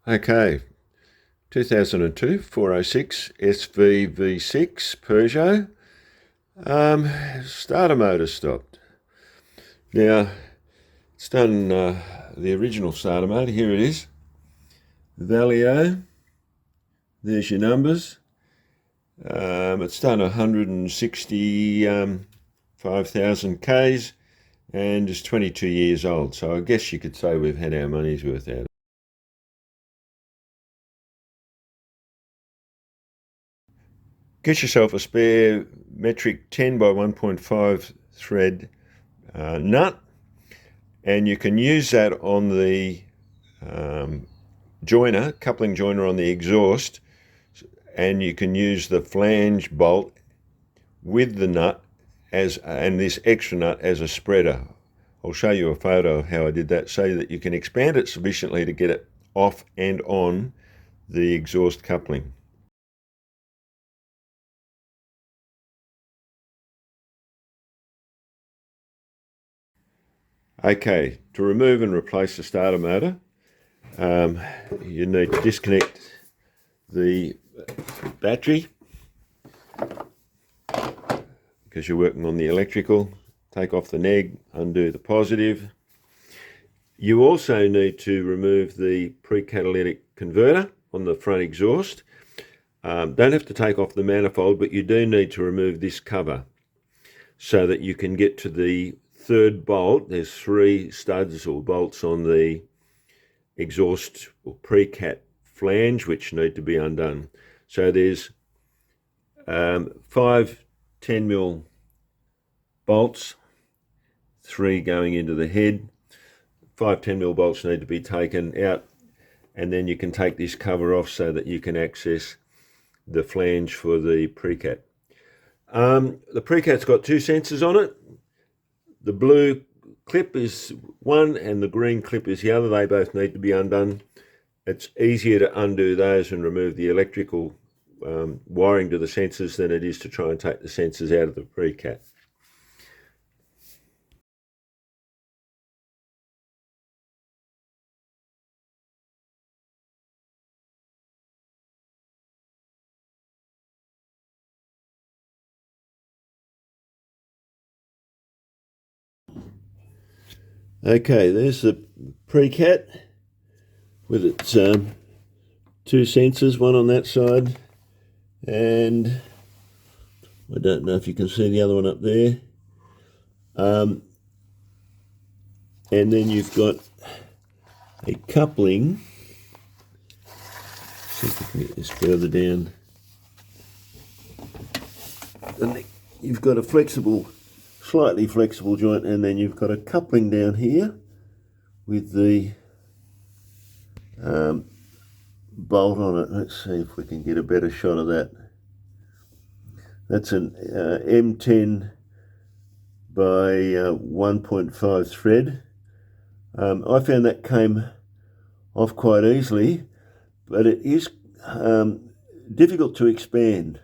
Okay, 2002 406 SV V6 Peugeot. Starter motor stopped. Now, it's done the original starter motor. Here it is. Valio. There's your numbers. It's done 165,000 Ks and is 22 years old. So I guess you could say we've had our money's worth out of it. Get yourself a spare metric 10 by 1.5 thread nut, and you can use that on the coupling joiner on the exhaust, and you can use the flange bolt with the nut and this extra nut as a spreader. I'll show you a photo of how I did that so that you can expand it sufficiently to get it off and on the exhaust coupling. Okay, to remove and replace the starter motor, you need to disconnect the battery because you're working on the electrical. Take off the neg, undo the positive. You also need to remove the precatalytic converter on the front exhaust. Don't have to take off the manifold, but you do need to remove this cover so that you can get to the third bolt. There's 3 studs or bolts on the exhaust or precat flange which need to be undone. So there's 5 10mm bolts, 3 going into the head. 5 10mm bolts need to be taken out, and then you can take this cover off so that you can access the flange for the precat. The precat's got 2 sensors on it. The blue clip is one and the green clip is the other. They both need to be undone. It's easier to undo those and remove the electrical wiring to the sensors than it is to try and take the sensors out of the precat. Okay, there's the precat with its 2 sensors, one on that side, and I don't know if you can see the other one up there. And then you've got a coupling. See if we can get this further down. And you've got a slightly flexible joint, and then you've got a coupling down here with the bolt on it. Let's see if we can get a better shot of that. That's an M10 by 1.5 thread. I found that came off quite easily, but it is difficult to expand.